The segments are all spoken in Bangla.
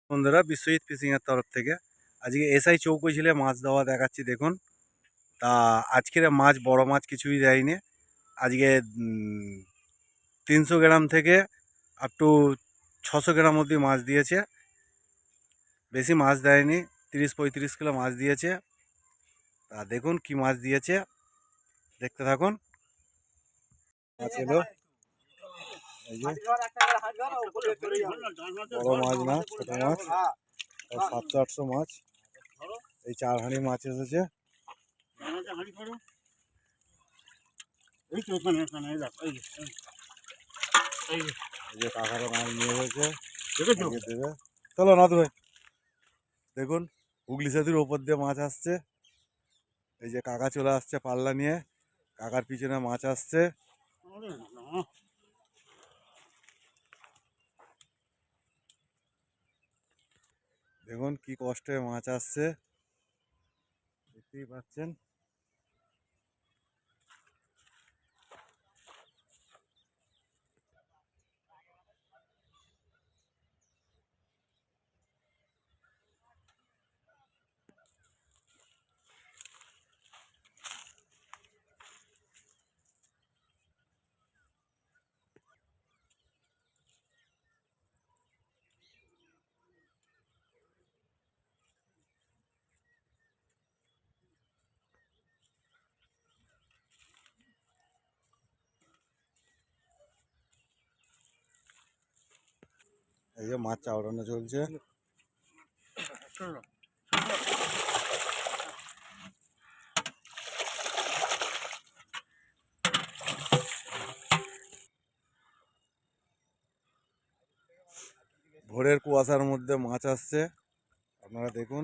বন্ধুরা, বিশ্বজিৎ ফিশিংয়ের তরফ থেকে আজকে এসআই চৌকো মাছ দেওয়া দেখাচ্ছি। দেখুন, তা আজকের মাছ বড় মাছ কিছুই দেয়নি। আজকে 300 গ্রাম থেকে আপ টু 600 গ্রাম অবধি মাছ দিয়েছে, বেশি মাছ দেয়নি। 30-35 কিলো মাছ দিয়েছে। তা দেখুন কি মাছ দিয়েছে, দেখতে থাকুন। মাছ এলো, এই যে বড় মাছ না ছোট মাছ, 700-800 মাছ। এই 4 হাঁড়ি মাছ এসেছে। এই যে কাকারা মাছ নিয়ে এসেছে, দেবে। চলো না ভাই, দেখুন হুগলি সেতুর ওপর দিয়ে মাছ আসছে। এই যে কাকা চলে আসছে পাল্লা নিয়ে, কাকার পিছনে মাছ আসছে। দেখুন কি কষ্টে মাছ আসছে, দেখতেই পাচ্ছেন। এই যে মাছ চাওড়ানো চলছে। ভোরের কুয়াশার মধ্যে মাছ আসছে, আপনারা দেখুন,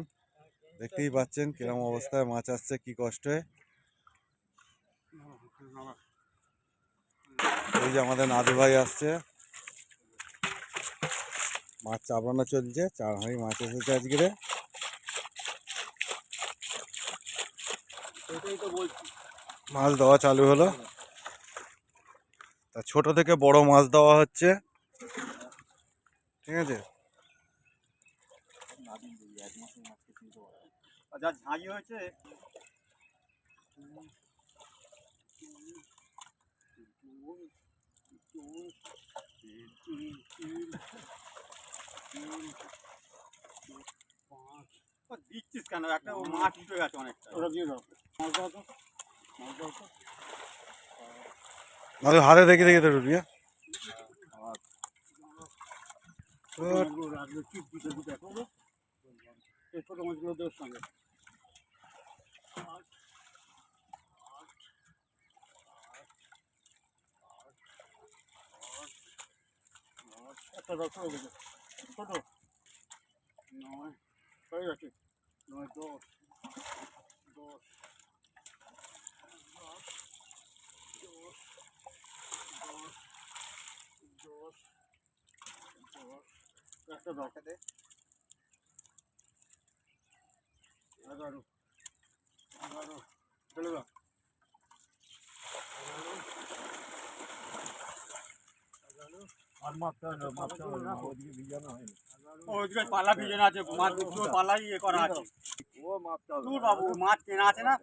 দেখতেই পাচ্ছেন কিরম অবস্থায় মাছ আসছে, কি কষ্টে। এই যে আমাদের নাদু ভাই আসছে, মাছ চাপানো চলছে। 4 হাঁড়ি মাছ এসেছে আজকে। মাছ দেওয়া চালু হলো, তা ছোট থেকে বড় মাছ দেওয়া হচ্ছে, ঠিক আছে। ঝাঁঝি হয়েছে, দিচ্ছিস কেন? একটা মাছ উঠে গেছে অনেকটা। ওটা দিয়ে দাও, হাতে দেখে দেখে তো ঢুকি। ছোট মাছগুলো দেওয়ার সঙ্গে একটা দশ হয়ে গেছে, ছোট 9 হয়ে গেছে, 9 10 10 একটা দরকার দে 11 চলে যাও। আর মাছটা ওইদিকে ভিজানো হয়নি, ওইদিকে পালা ভিজানো আছে, মাছ পালা ইয়ে করা আছে। ও মাছটা দূর বাবু, মাছ কেনা আছে না।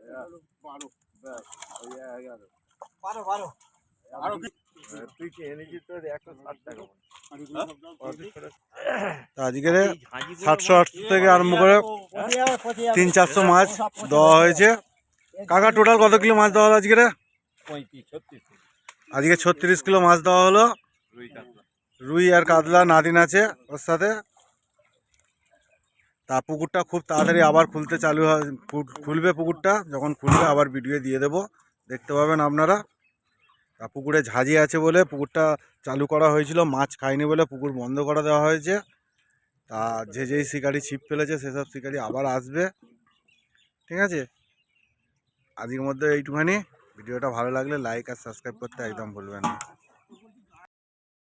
12 ব্যাস, ওই 11 12 আরো তুই কি এনেছিস তো 160 টাকা। আজকে 700-800 থেকে আরম্ভ করে 300-400 মাছ দেওয়া হয়েছে। কাকা টোটাল কত কিলো মাছ দেওয়া হলো আজকে? আজকে 36 কিলো মাছ দেওয়া হলো। রুই আর কাতলা নাদিন আছে ওর সাথে। তা পুকুরটা খুব তাড়াতাড়ি আবার খুলতে চালু খুলবে। পুকুরটা যখন খুলবে আবার ভিডিও দিয়ে দেব, দেখতে পাবেন আপনারা। তা পুকুরে ঝাঁঝি আছে বলে পুকুরটা চালু করা হয়েছিল, মাছ খায়নি বলে পুকুর বন্ধ করে দেওয়া হয়েছে। তা যেই শিকারি ছিপ ফেলেছে সেসব শিকারি আবার আসবে, ঠিক আছে। আজকের মধ্যে এইটুখানি। ভিডিওটা ভালো লাগলে লাইক আর সাবস্ক্রাইব করতে একদম ভুলবেন না।